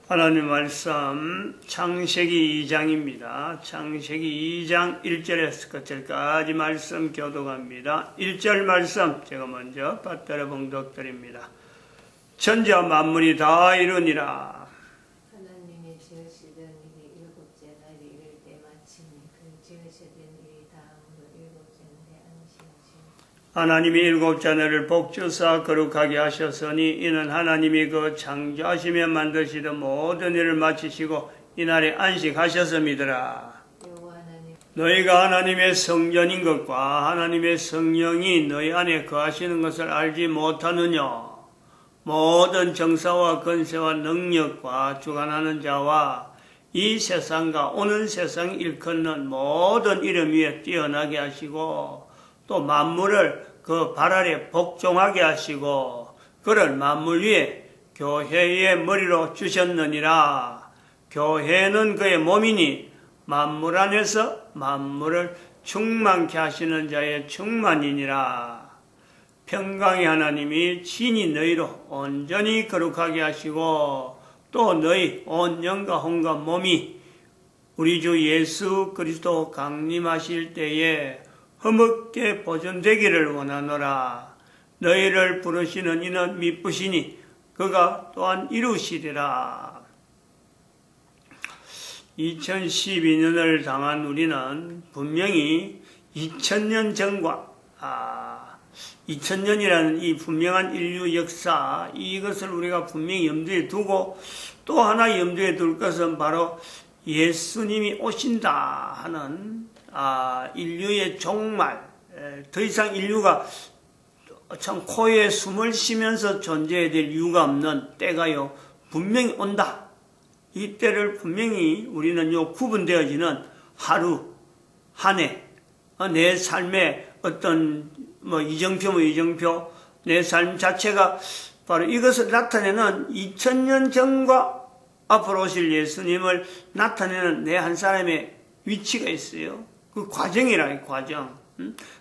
하나님 말씀 창세기 2장입니다. 창세기 2장 1절에서 끝절까지 말씀 교독합니다. 1절 말씀 제가 먼저 받들어 봉독드립니다. 천지와 만물이 다 이루니라. 하나님이 지으시던 일이 일곱째 날이 이를 때 마치니 그 지으시던 일이 다음으로 일곱째 날에 안식하시니 하나님이 일곱째 날을 복주사 거룩하게 하셨으니 이는 하나님이 그 창조하시며 만드시던 모든 일을 마치시고 이날에 안식하셨음이더라. 너희가 하나님의 성전인 것과 하나님의 성령이 너희 안에 거하시는 것을 알지 못하느냐? 모든 정사와 권세와 능력과 주관하는 자와 이 세상과 오는 세상 일컫는 모든 이름 위에 뛰어나게 하시고 또 만물을 그 발 아래 복종하게 하시고 그를 만물 위에 교회의 머리로 주셨느니라. 교회는 그의 몸이니 만물 안에서 만물을 충만케 하시는 자의 충만이니라. 평강의 하나님이 친히 너희로 온전히 거룩하게 하시고 또 너희 온 영과 혼과 몸이 우리 주 예수 그리스도 강림하실 때에 허물게 보존되기를 원하노라. 너희를 부르시는 이는 미쁘시니 그가 또한 이루시리라. 2012년을 당한 우리는 분명히 2000년 전과 2000년이라는 이 분명한 인류 역사, 이것을 우리가 분명히 염두에 두고 또 하나 염두에 둘 것은 바로 예수님이 오신다 하는 인류의 종말, 더 이상 인류가 참 코에 숨을 쉬면서 존재해야 될 이유가 없는 때가요 분명히 온다. 이 때를 분명히 우리는 구분되어지는 하루, 한 해, 내 삶의 어떤 이정표, 내 삶 자체가 바로 이것을 나타내는 2000년 전과 앞으로 오실 예수님을 나타내는 내 한 사람의 위치가 있어요. 그 과정이라, 과정.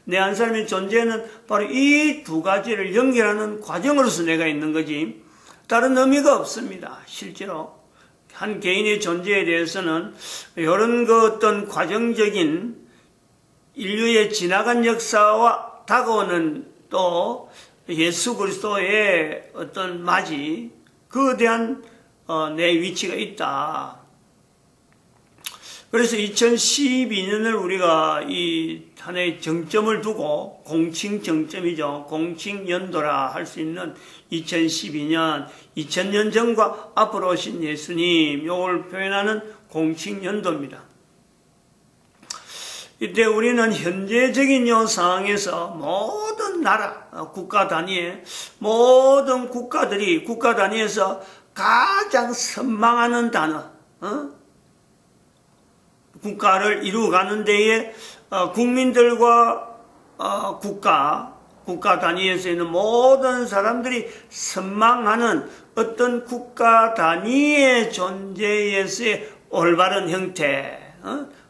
내 한 사람의 존재는 바로 이 두 가지를 연결하는 과정으로서 내가 있는 거지, 다른 의미가 없습니다. 실제로. 한 개인의 존재에 대해서는 이런 어떤 과정적인 인류의 지나간 역사와 다가오는 또 예수 그리스도의 어떤 맞이, 그에 대한 내 위치가 있다. 그래서 2012년을 우리가 이 하나의 정점을 두고 공칭 정점이죠. 공칭 연도라 할 수 있는 2012년, 2000년 전과 앞으로 오신 예수님, 요걸 표현하는 공칭 연도입니다. 이때 우리는 현재적인 요 상황에서 모든 나라, 국가 단위의 모든 국가들이 국가 단위에서 가장 선망하는 단어, 국가를 이루어가는 데에 국민들과 국가 단위에서 있는 모든 사람들이 선망하는 어떤 국가 단위의 존재에서의 올바른 형태,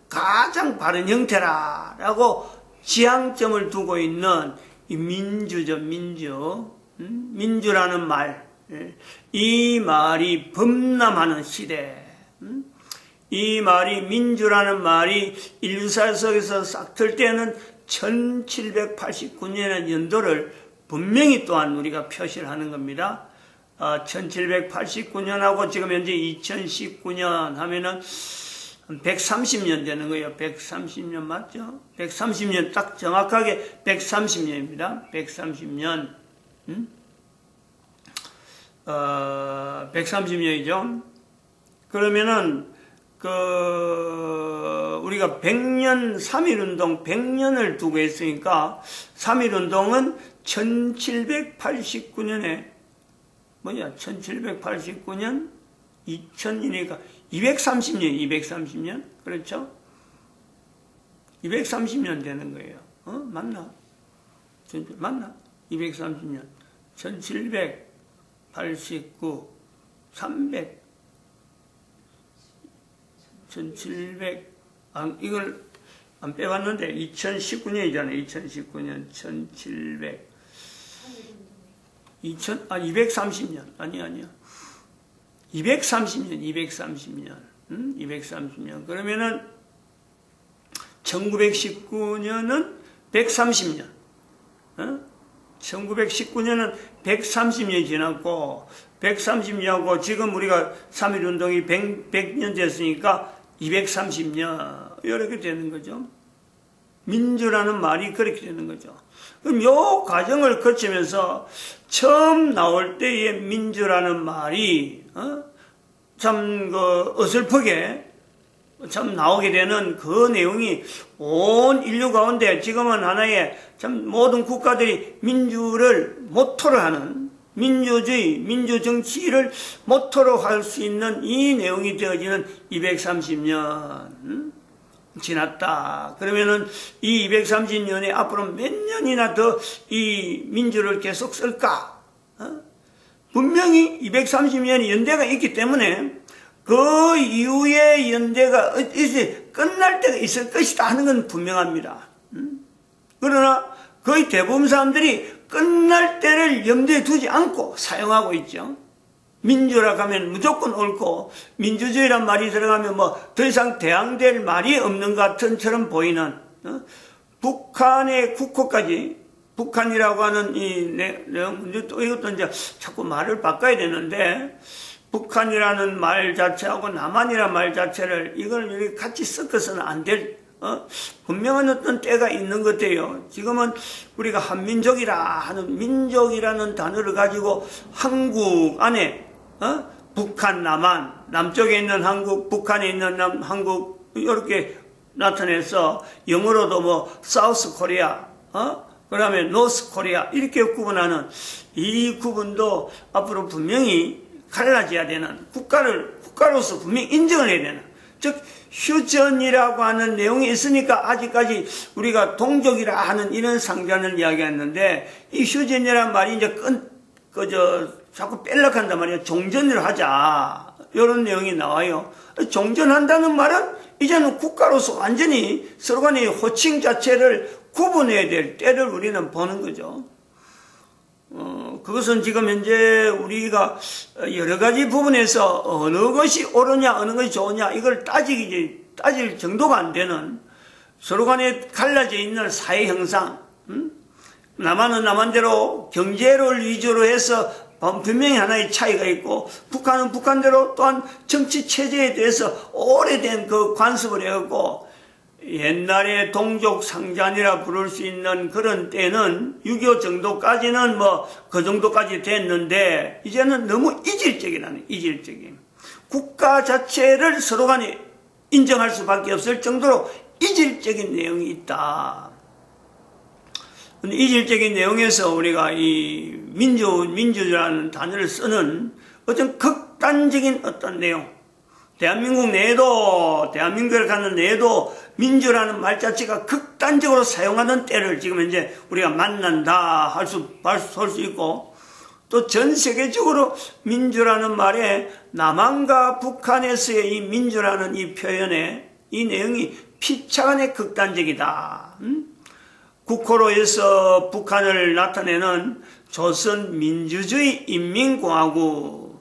가장 바른 형태라고 지향점을 두고 있는 이 민주죠, 민주. 민주라는 말. 이 말이 범람하는 시대. 이 말이, 민주라는 말이 인류사 속에서 싹 틀 때는 1789년의 연도를 분명히 또한 우리가 표시를 하는 겁니다. 1789년하고 지금 현재 2019년 하면은 130년 되는 거예요. 130년 맞죠? 130년, 딱 정확하게 130년입니다. 130년. 130년이죠. 그러면은, 우리가 100년, 3.1운동 100년을 두고 했으니까, 3.1운동은 1789년에, 1789년? 2000이니까 230년, 그렇죠? 230년 되는 거예요. 맞나? 맞나? 230년. 1789, 300, 1700, 이걸 안 빼봤는데, 2019년이잖아요. 2019년, 1700. 230년. 아니야. 230년, 230년. 230년. 그러면은 1919년은 130년. 1919년은 130년이 지났고 130년하고 지금 우리가 3.1운동이 100년 됐으니까 230년 이렇게 되는 거죠. 민주라는 말이 그렇게 되는 거죠. 그럼 이 과정을 거치면서 처음 나올 때의 민주라는 말이 참 어설프게 참 나오게 되는 그 내용이 온 인류 가운데 지금은 하나의 참 모든 국가들이 민주를 모토로 하는 민주주의, 민주정치를 모토로 할 수 있는 이 내용이 되어지는 230년 지났다. 그러면은 이 230년에 앞으로 몇 년이나 더 이 민주를 계속 쓸까? 분명히 230년의 연대가 있기 때문에 그 이후에 연대가 이제 끝날 때가 있을 것이다 하는 건 분명합니다. 그러나 거의 대부분 사람들이 끝날 때를 염두에 두지 않고 사용하고 있죠. 민주라 하면 무조건 옳고 민주주의란 말이 들어가면 뭐 더 이상 대항될 말이 없는 것 같은처럼 보이는 북한의 국호까지 북한이라고 하는 이 내용 또 이것도 이제 자꾸 말을 바꿔야 되는데 북한이라는 말 자체하고 남한이라는 말 자체를 이걸 이렇게 같이 섞어서는 안 될 분명한 어떤 때가 있는 것 같아요. 지금은 우리가 한민족이라 하는 민족이라는 단어를 가지고 한국 안에 북한, 남한, 남쪽에 있는 한국, 북한에 있는 한국 이렇게 나타내서 영어로도 뭐 사우스 코리아, 그 다음에 노스 코리아 이렇게 구분하는 이 구분도 앞으로 분명히 갈라져야 되는 국가로서 분명히 인정을 해야 되는 즉 휴전이라고 하는 내용이 있으니까 아직까지 우리가 동족이라 하는 이런 상관을 이야기했는데 이 휴전이라는 말이 이제 자꾸 뺄락한단 말이에요. 종전을 하자 이런 내용이 나와요. 종전한다는 말은 이제는 국가로서 완전히 서로 간의 호칭 자체를 구분해야 될 때를 우리는 보는 거죠. 그것은 지금 현재 우리가 여러 가지 부분에서 어느 것이 옳으냐, 어느 것이 좋으냐, 이걸 따질 정도가 안 되는 서로 간에 갈라져 있는 사회 형상, 남한은 남한대로 경제를 위주로 해서 분명히 하나의 차이가 있고, 북한은 북한대로 또한 정치 체제에 대해서 오래된 그 관습을 해왔고, 옛날에 동족 상잔이라 부를 수 있는 그런 때는 6.25 정도까지는 뭐 그 정도까지 됐는데 이제는 너무 이질적인 국가 자체를 서로 간에 인정할 수밖에 없을 정도로 이질적인 내용이 있다. 근데 이질적인 내용에서 우리가 이 민주라는 단어를 쓰는 어떤 극단적인 어떤 내용, 대한민국 내에도, 대한민국을 가는 내에도 민주라는 말 자체가 극단적으로 사용하는 때를 지금 이제 우리가 만난다 할 수 있고, 또 전 세계적으로 민주라는 말에 남한과 북한에서의 이 민주라는 이 표현에 이 내용이 피차간에 극단적이다. 국호로 해서 북한을 나타내는 조선민주주의 인민공화국,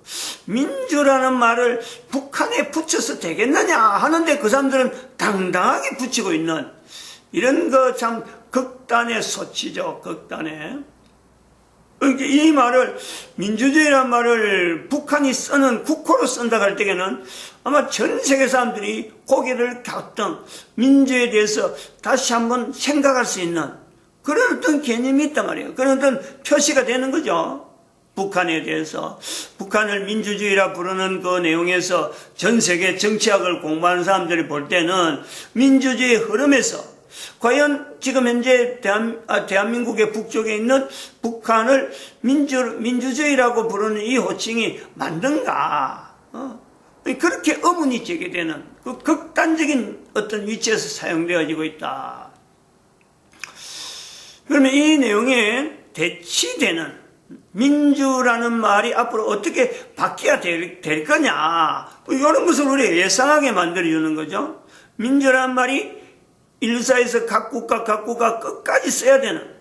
민주라는 말을 북한에 붙여서 되겠느냐 하는데 그 사람들은 당당하게 붙이고 있는 이런 거 참 극단의 소치죠. 극단의. 이 말을 민주주의라는 말을 북한이 쓰는 국호로 쓴다고 할 때에는 아마 전 세계 사람들이 고개를 갸우뚱 민주에 대해서 다시 한번 생각할 수 있는 그런 어떤 개념이 있단 말이에요. 그런 어떤 표시가 되는 거죠. 북한에 대해서. 북한을 민주주의라 부르는 그 내용에서 전 세계 정치학을 공부하는 사람들이 볼 때는 민주주의의 흐름에서 과연 지금 현재 대한민국의 북쪽에 있는 북한을 민주주의라고 부르는 이 호칭이 맞는가? 그렇게 의문이 제기되는 그 극단적인 어떤 위치에서 사용되어지고 있다. 그러면 이 내용에 대치되는 민주라는 말이 앞으로 어떻게 바뀌어야 될 거냐, 이런 것을 우리가 예상하게 만들어주는 거죠. 민주라는 말이 인류사에서 각 국가 끝까지 써야 되는,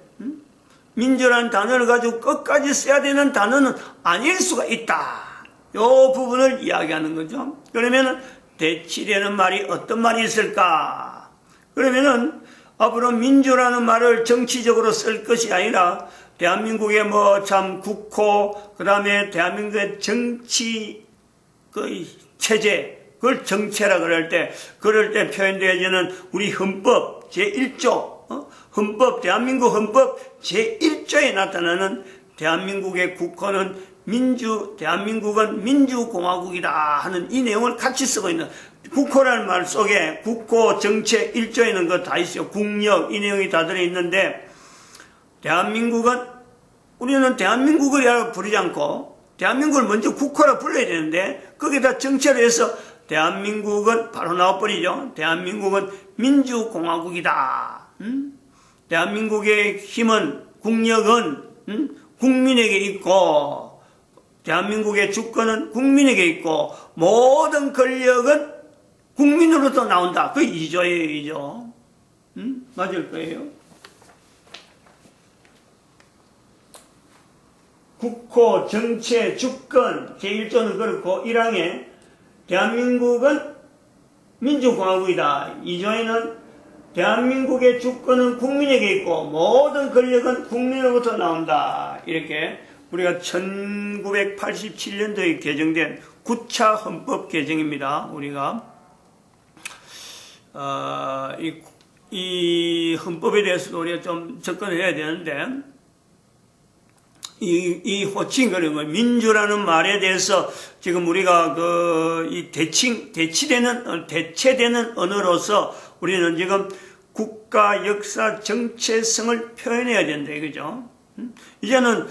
민주라는 단어를 가지고 끝까지 써야 되는 단어는 아닐 수가 있다. 요 부분을 이야기하는 거죠. 그러면은 대치되는 말이 어떤 말이 있을까? 그러면은 앞으로 민주라는 말을 정치적으로 쓸 것이 아니라 대한민국의 뭐 참 국호, 그 다음에 대한민국의 정치 그 체제, 그걸 정체라 그럴 때 표현되어지는 우리 헌법 제1조, 헌법, 대한민국 헌법 제1조에 나타나는 대한민국의 국호는 대한민국은 민주공화국이다 하는 이 내용을 같이 쓰고 있는 국호라는 말 속에 국호 정체 1조에는 그 다 있어요. 국력, 이 내용이 다 들어있는데 우리는 대한민국을 부르지 않고 대한민국을 먼저 국호라 불러야 되는데 거기다 정체로 해서 대한민국은 바로 나와버리죠. 대한민국은 민주공화국이다. 대한민국의 힘은 국력은 국민에게 있고 대한민국의 주권은 국민에게 있고 모든 권력은 국민으로부터 나온다. 그 2조예요. 2조. 맞을 거예요. 국호, 정체, 주권 제1조는 그렇고 1항에 대한민국은 민주공화국이다. 2조에는 대한민국의 주권은 국민에게 있고 모든 권력은 국민으로부터 나온다. 이렇게 우리가 1987년도에 개정된 9차 헌법 개정입니다. 우리가 이 헌법에 대해서도 우리가 좀 접근해야 되는데 이 호칭, 그리고 민주라는 말에 대해서 지금 우리가 대체되는 언어로서 우리는 지금 국가 역사 정체성을 표현해야 된다, 이거죠. 이제는,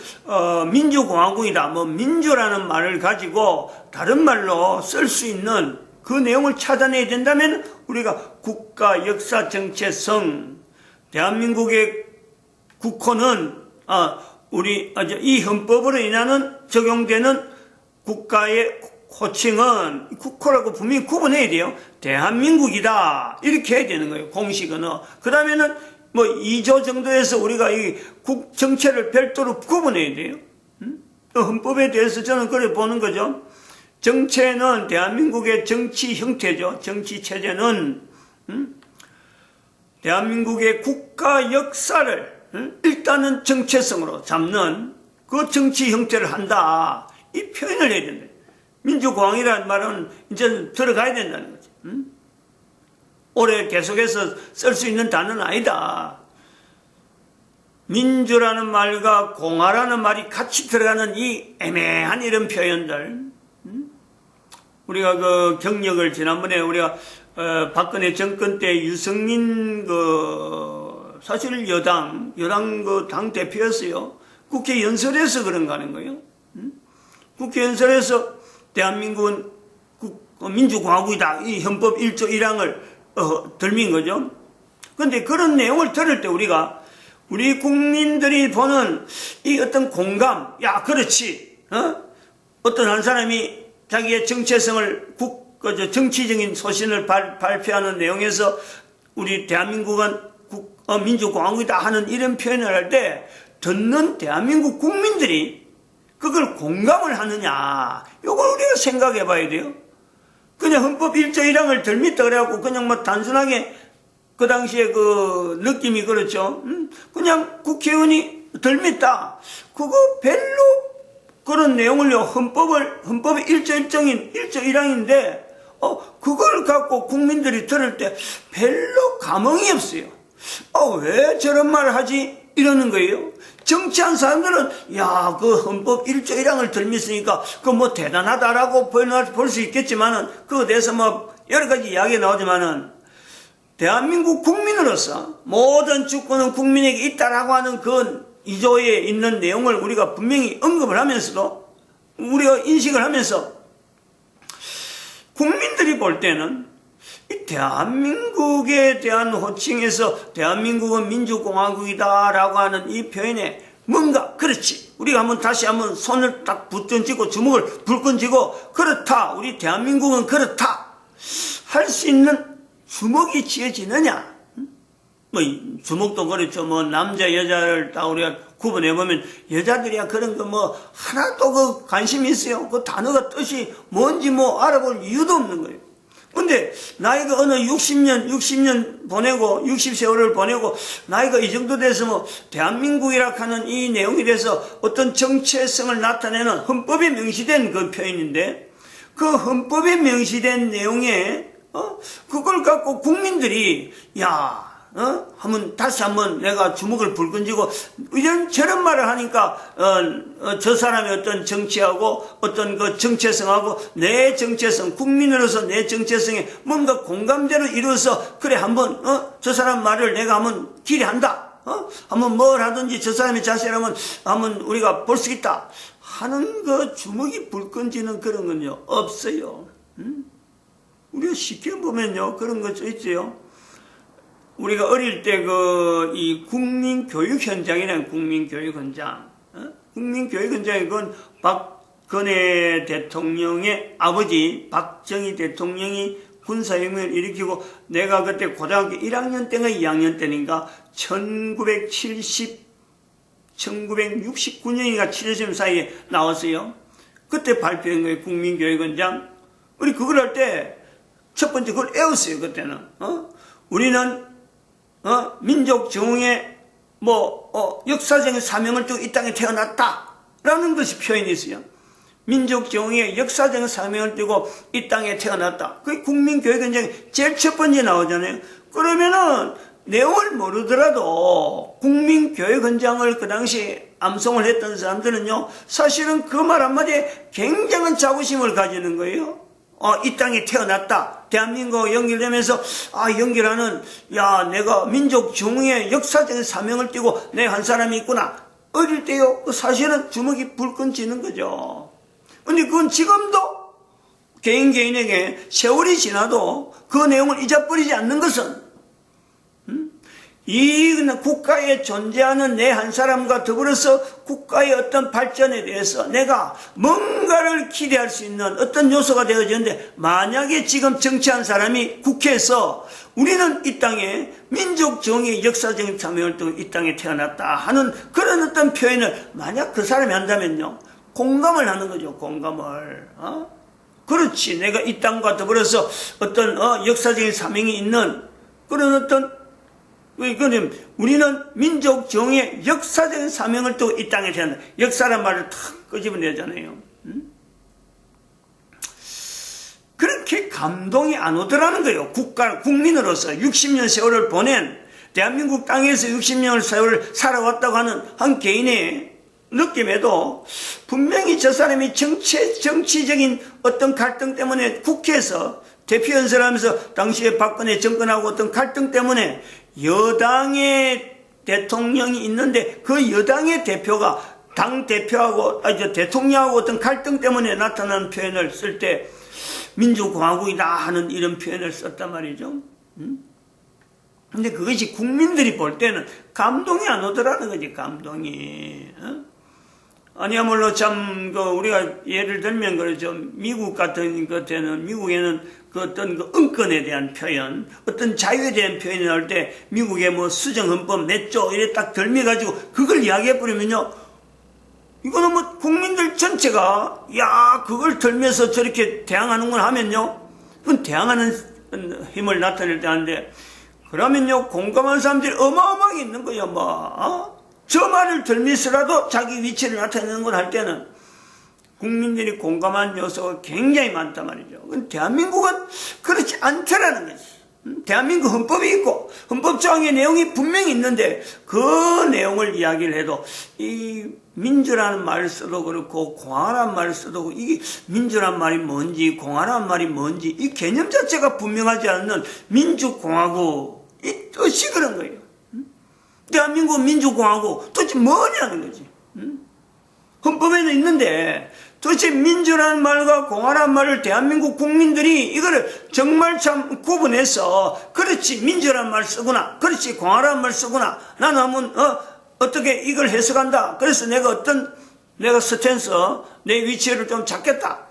민주공화국이다, 민주라는 말을 가지고 다른 말로 쓸 수 있는 그 내용을 찾아내야 된다면 우리가 국가 역사 정체성, 대한민국의 국호는, 이 헌법으로 인하는 적용되는 국가의 호칭은 국호라고 분명히 구분해야 돼요. 대한민국이다. 이렇게 해야 되는 거예요. 공식 언어. 그 다음에는 2조 정도에서 우리가 이 정체를 별도로 구분해야 돼요. 헌법에 대해서 저는 그래 보는 거죠. 정체는 대한민국의 정치 형태죠. 정치 체제는, 대한민국의 국가 역사를 일단은 정체성으로 잡는 그 정치 형태를 한다. 이 표현을 해야 된다. 민주공화국이라는 말은 이제 들어가야 된다는 거죠. 올해 계속해서 쓸 수 있는 단어는 아니다. 민주라는 말과 공화라는 말이 같이 들어가는 이 애매한 이런 표현들. 우리가 그 경력을 지난번에 우리가 박근혜 정권 때 유승민 사실 여당 그 당 대표였어요. 국회 연설에서 그런가 하는 거예요. 국회 연설에서 대한민국은 민주공화국이다. 이 헌법 1조 1항을 들민 거죠. 그런데 그런 내용을 들을 때 우리 국민들이 보는 이 어떤 공감, 야, 그렇지. 어떤 한 사람이 자기의 정체성을 정치적인 소신을 발표하는 내용에서 우리 대한민국은 민주공화국이다 하는 이런 표현을 할 때 듣는 대한민국 국민들이 그걸 공감을 하느냐, 이걸 우리가 생각해 봐야 돼요. 그냥 헌법 1조 1항을 덜밌다 그래갖고 그냥 단순하게 그 당시에 그 느낌이 그렇죠. 그냥 국회의원이 덜밌다. 그거 별로 그런 내용을요, 헌법의 1조 1항인데, 그걸 갖고 국민들이 들을 때 별로 감흥이 없어요. 왜 저런 말을 하지? 이러는 거예요. 정치한 사람들은, 야, 그 헌법 1조 1항을 들밌으니까, 대단하다라고 볼 수 있겠지만은, 그거에 대해서 여러 가지 이야기가 나오지만은, 대한민국 국민으로서 모든 주권은 국민에게 있다라고 하는 그 2조에 있는 내용을 우리가 분명히 언급을 하면서도, 우리가 인식을 하면서, 국민들이 볼 때는, 이 대한민국에 대한 호칭에서 대한민국은 민주공화국이다라고 하는 이 표현에 뭔가 그렇지, 우리가 다시 한번 손을 딱 붙던지고 주먹을 불끈 쥐고 그렇다, 우리 대한민국은 그렇다 할 수 있는 주먹이 쥐어지느냐, 뭐 주목도 그렇죠. 뭐 남자 여자를 다 우리가 구분해 보면 여자들이야 그런 거 뭐 하나도 그 관심이 있어요. 그 단어가 뜻이 뭔지 뭐 알아볼 이유도 없는 거예요. 근데 나이가 어느 60년 보내고 60세월을 보내고 나이가 이 정도 돼서 뭐 대한민국이라 하는 이 내용에 대해서 어떤 정체성을 나타내는 헌법에 명시된 그 표현인데 그 헌법에 명시된 내용에 그걸 갖고 국민들이 다시 한번 내가 주먹을 불끈 쥐고 저런 말을 하니까 저 사람의 어떤 정치하고 어떤 그 정체성하고 내 정체성, 국민으로서 내 정체성에 뭔가 공감대로 이루어서 그래 한번 저 사람 말을 내가 한번 기대한다. 한번 뭘 하든지 저 사람의 자세를 한번 우리가 볼 수 있다 하는 그 주먹이 불끈 쥐는 그런 건요 없어요. 우리가 쉽게 보면요 그런 거 있지요. 우리가 어릴 때 이 국민교육 현장이라는 국민교육 현장, 국민교육 현장이 그건 박근혜 대통령의 아버지 박정희 대통령이 군사혁명을 일으키고 내가 그때 고등학교 1학년 때인가 2학년 때인가 1969년인가 70년 사이에 나왔어요. 그때 발표한 거예요. 국민교육 현장. 우리 그걸 할 때 첫 번째 그걸 외웠어요. 그때는. 우리는 민족 정응의 역사적인 사명을 두고 이 땅에 태어났다라는 것이 표현이 있어요. 민족 정응의 역사적인 사명을 두고 이 땅에 태어났다. 그게 국민교육현장에 제일 첫 번째 나오잖아요. 그러면은 내용을 모르더라도 국민교육현장을 그 당시 암송을 했던 사람들은요 사실은 그 말 한마디에 굉장한 자부심을 가지는 거예요. 이 땅에 태어났다. 대한민국과 연결되면서 연결하는 내가 민족 정의의 역사적인 사명을 띠고 내 한 사람이 있구나. 어릴 때요 사실은 주먹이 불끈 쥐는 거죠. 근데 그건 지금도 개인에게 세월이 지나도 그 내용을 잊어버리지 않는 것은 이 국가에 존재하는 내 한 사람과 더불어서 국가의 어떤 발전에 대해서 내가 뭔가를 기대할 수 있는 어떤 요소가 되어지는데 만약에 지금 정치한 사람이 국회에서 우리는 이 땅에 민족 정의의 역사적인 사명을 두고 이 땅에 태어났다 하는 그런 어떤 표현을 만약 그 사람이 한다면요 공감을 하는 거죠. 공감을. 그렇지. 내가 이 땅과 더불어서 어떤 역사적인 사명이 있는 그런 어떤 우리는 민족 정의의 역사적인 사명을 두고 이 땅에 태어났다. 역사란 말을 탁 끄집어내잖아요. 그렇게 감동이 안 오더라는 거예요. 국민으로서 60년 세월을 보낸 대한민국 땅에서 60년 세월을 살아왔다고 하는 한 개인의 느낌에도 분명히 저 사람이 정치적인 어떤 갈등 때문에 국회에서 대표 연설하면서 당시에 박근혜 정권하고 어떤 갈등 때문에 여당의 대통령이 있는데 그 여당의 대표가 당 대표하고 대통령하고 어떤 갈등 때문에 나타나는 표현을 쓸 때 민주공화국이다 하는 이런 표현을 썼단 말이죠. 근데 그것이 국민들이 볼 때는 감동이 안 오더라는 거지. 감동이. 아니야말로 참 우리가 예를 들면 그러죠. 미국 같은 것에는 미국에는 그 어떤 그 은권에 대한 표현, 어떤 자유에 대한 표현을 할 때 미국의 뭐 수정헌법 몇 조 이래 딱 덜미가지고 그걸 이야기해 버리면요. 이거는 뭐 국민들 전체가 그걸 들면서 저렇게 대항하는 걸 하면요. 그건 대항하는 힘을 나타낼 때 하는데 그러면요 공감하는 사람들이 어마어마하게 있는 거예요. 저 말을 들면서라도 자기 위치를 나타내는 걸 할 때는 국민들이 공감한 요소가 굉장히 많단 말이죠. 대한민국은 그렇지 않더라는 거지. 대한민국 헌법이 있고 헌법 조항의 내용이 분명히 있는데 그 내용을 이야기를 해도 이 민주라는 말을 써도 그렇고 공화라는 말을 써도 그렇고 이게 민주란 말이 뭔지 공화라는 말이 뭔지 이 개념 자체가 분명하지 않는 민주공화국 이 뜻이 그런 거예요. 대한민국 민주공화국 도대체 뭐냐는 거지. 헌법에는 있는데 도대체 민주라는 말과 공화라는 말을 대한민국 국민들이 이거를 정말 참 구분해서 그렇지 민주라는 말 쓰구나 그렇지 공화라는 말 쓰구나 나는 한번 어떻게 이걸 해석한다 그래서 내가 스탠스 내 위치를 좀 잡겠다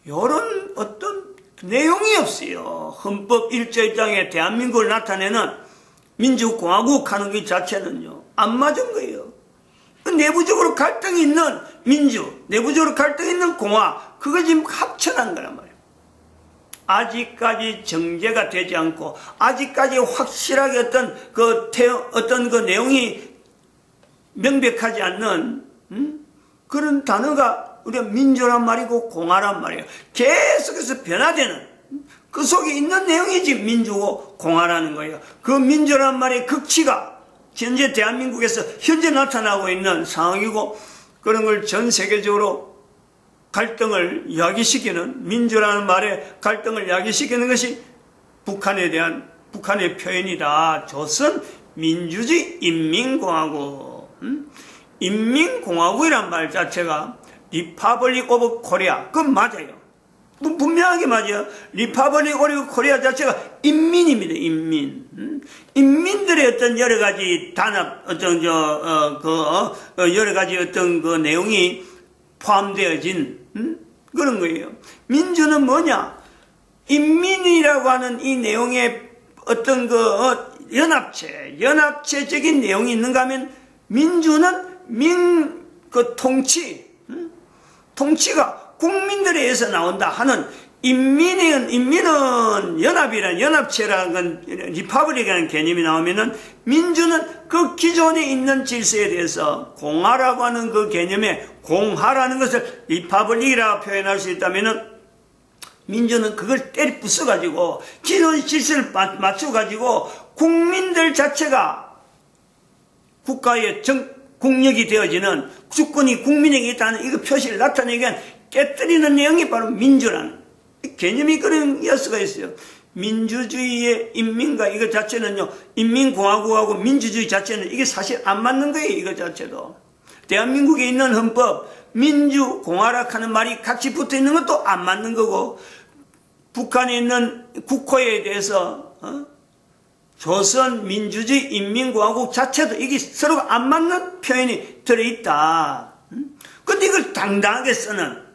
이런 어떤 내용이 없어요. 헌법 1조 1장에 대한민국을 나타내는 민주공화국 하는 것 자체는요, 안 맞은 거예요. 내부적으로 갈등이 있는 민주, 내부적으로 갈등이 있는 공화, 그거 지금 합쳐난 거란 말이에요. 아직까지 정제가 되지 않고, 아직까지 확실하게 어떤 그 내용이 명백하지 않는, 그런 단어가 우리가 민주란 말이고 공화란 말이에요. 계속해서 변화되는, 그 속에 있는 내용이 지금 민주고 공화라는 거예요. 그 민주란 말의 극치가 현재 대한민국에서 현재 나타나고 있는 상황이고, 그런 걸 전 세계적으로 갈등을 야기시키는, 민주라는 말에 갈등을 야기시키는 것이 북한에 대한 북한의 표현이다. 조선 민주주의 인민공화국. 인민공화국이란 말 자체가 리퍼블릭 오브 코리아, 그건 맞아요. 분명하게 맞아요. 리퍼블릭 오브 코리아 자체가 인민입니다. 인민. 인민들의 어떤 여러 가지 단합, 여러 가지 어떤 그 내용이 포함되어진 그런 거예요. 민주는 뭐냐? 인민이라고 하는 이 내용의 어떤 연합체적인 내용이 있는가 하면, 민주는 통치가 국민들에 의해서 나온다 하는, 인민은 연합체라는 건, 리퍼블릭이라는 개념이 나오면은, 민주는 그 기존에 있는 질서에 대해서 공화라고 하는 그 개념에, 공화라는 것을 리퍼블릭이라고 표현할 수 있다면은, 민주는 그걸 때려 부숴가지고 기존 질서를 맞춰가지고 국민들 자체가 국가의 국력이 되어지는, 주권이 국민에게 있다는 이거 표시를 나타내기 위한 깨뜨리는 내용이 바로 민주라는 개념이 그런 여수가 있어요. 민주주의의 인민과 이거 자체는요, 인민공화국하고 민주주의 자체는 이게 사실 안 맞는 거예요. 이거 자체도 대한민국에 있는 헌법, 민주공화락하는 말이 같이 붙어 있는 것도 안 맞는 거고, 북한에 있는 국호에 대해서 조선 민주주의 인민공화국 자체도 이게 서로가 안 맞는 표현이 들어있다. 근데 이걸 당당하게 쓰는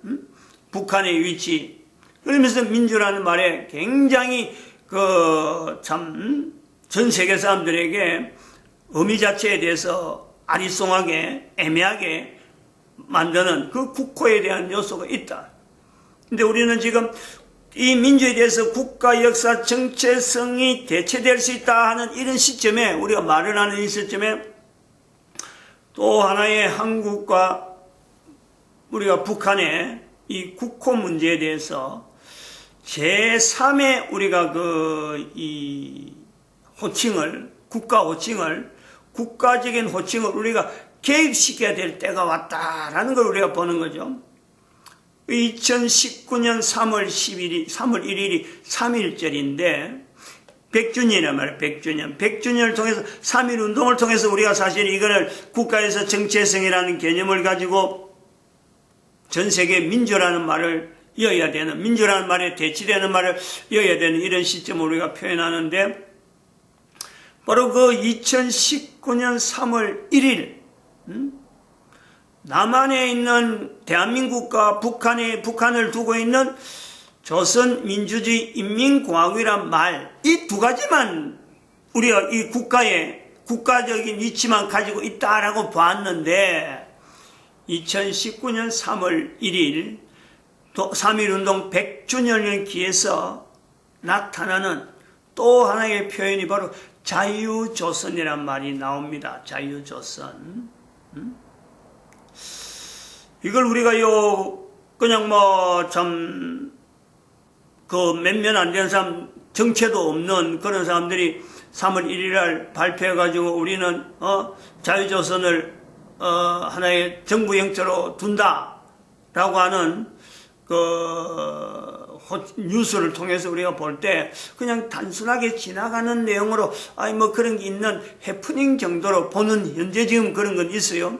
북한의 위치, 그러면서 민주라는 말에 굉장히 전 세계 사람들에게 의미 자체에 대해서 아리송하게 애매하게 만드는 그 국호에 대한 요소가 있다. 근데 우리는 지금 이 민주에 대해서 국가 역사 정체성이 대체될 수 있다 하는 이런 시점에, 우리가 말을 하는 이 시점에 또 하나의 한국과 우리가 북한의 이 국호 문제에 대해서 제3의 우리가 이 호칭을, 국가적인 호칭을 우리가 개입시켜야 될 때가 왔다라는 걸 우리가 보는 거죠. 2019년 3월 1일이 3.1절인데, 100주년이란 말이에요. 100주년을 통해서, 3.1 운동을 통해서 우리가 사실 이거를 국가에서 정체성이라는 개념을 가지고 전 세계 민주라는 말을 이어야 되는, 민주라는 말에 대치되는 말을 이어야 되는 이런 시점을 우리가 표현하는데, 바로 그 2019년 3월 1일, 남한에 있는 대한민국과 북한을 두고 있는 조선 민주주의 인민공화국이란 말, 이 두 가지만 우리가 이 국가적인 위치만 가지고 있다라고 봤는데, 2019년 3월 1일 3.1운동 100주년을 기해서 나타나는 또 하나의 표현이 바로 자유조선이란 말이 나옵니다. 자유조선. 이걸 우리가 그냥 몇몇 안 되는 사람, 정체도 없는 그런 사람들이 3월 1일날 발표해가지고 우리는, 자유조선을, 하나의 정부 형태로 둔다라고 하는, 뉴스를 통해서 우리가 볼 때 그냥 단순하게 지나가는 내용으로, 그런 게 있는 해프닝 정도로 보는 현재 지금 그런 건 있어요.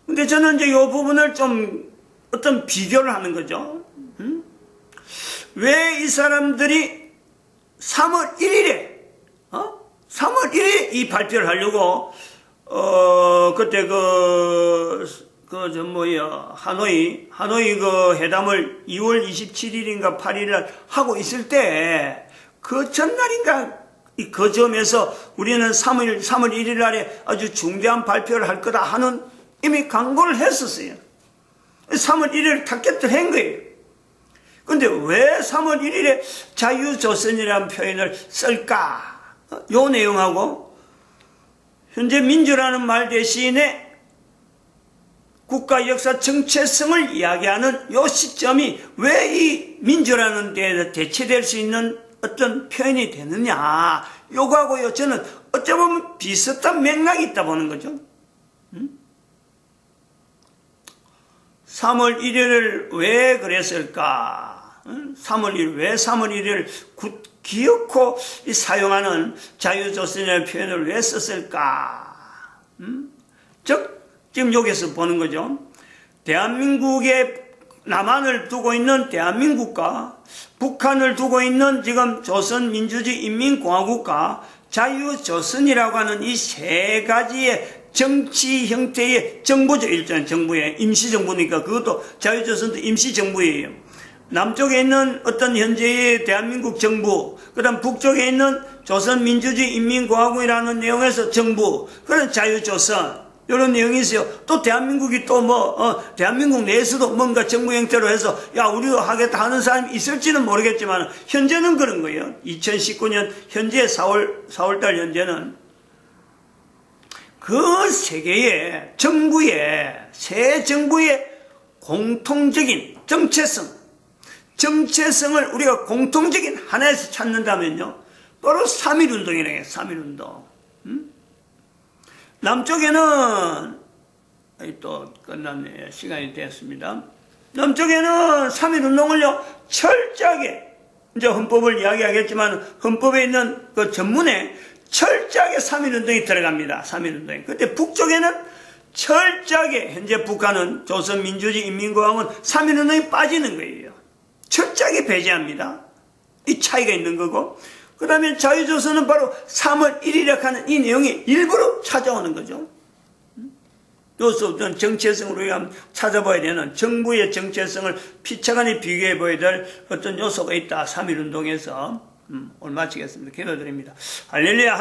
근데 저는 이제 이 부분을 좀 어떤 비교를 하는 거죠. 왜 이 사람들이 3월 1일에, 3월 1일에 이 발표를 하려고, 그때 하노이 회담을 2월 27일인가 8일날 하고 있을 때, 그 전날인가 그 점에서 우리는 3월 1일 날에 아주 중대한 발표를 할 거다 하는 이미 강구를 했었어요. 3월 1일 타겟을 한 거예요. 근데 왜 3월 1일에 자유조선이라는 표현을 쓸까? 요 내용하고 현재 민주라는 말 대신에 국가 역사 정체성을 이야기하는 요 시점이 왜 이 민주라는 데에 대체될 수 있는 어떤 표현이 되느냐, 요거하고요 저는 어쩌면 비슷한 맥락이 있다 보는 거죠. 3월 1일을 왜 그랬을까? 3월 1일, 왜 3월 1일을 기어코 사용하는 자유조선이라는 표현을 왜 썼을까? 즉 지금 여기서 보는 거죠. 대한민국의 남한을 두고 있는 대한민국과 북한을 두고 있는 지금 조선민주주의 인민공화국과 자유조선이라고 하는 이 세 가지의 정치 형태의 정부죠. 일단 정부의 임시정부니까 그것도 자유조선도 임시정부예요. 남쪽에 있는 어떤 현재의 대한민국 정부, 그 다음 북쪽에 있는 조선민주주의 인민공화국이라는 내용에서 정부, 그런 자유조선 이런 내용이 있어요. 또 대한민국이 또 대한민국 내에서도 뭔가 정부 형태로 해서 야 우리도 하겠다 하는 사람이 있을지는 모르겠지만 현재는 그런 거예요. 2019년 현재 4월달 현재는 그 세 개의 새 정부의 공통적인 정체성을 우리가 공통적인 하나에서 찾는다면요 바로 3.1운동이라는 게 3.1운동. 남쪽에는 또 끝났네. 시간이 됐습니다. 남쪽에는 3.1운동을요 철저하게 이제 헌법을 이야기하겠지만 헌법에 있는 그 전문에 철저하게 3.1운동이 들어갑니다. 3.1운동이. 근데 북쪽에는 철저하게 현재 북한은 조선민주주의 인민공화국은 3.1운동이 빠지는 거예요. 철저하게 배제합니다. 이 차이가 있는 거고 그 다음에 자유조선은 바로 3월 1일이라고 하는 이 내용이 일부러 찾아오는 거죠. 여기서 어떤 정체성으로 우리가 찾아봐야 되는 정부의 정체성을 피차간에 비교해 보아야 될 어떤 요소가 있다. 3.1운동에서 오늘 마치겠습니다. 기도드립니다. 할렐루야.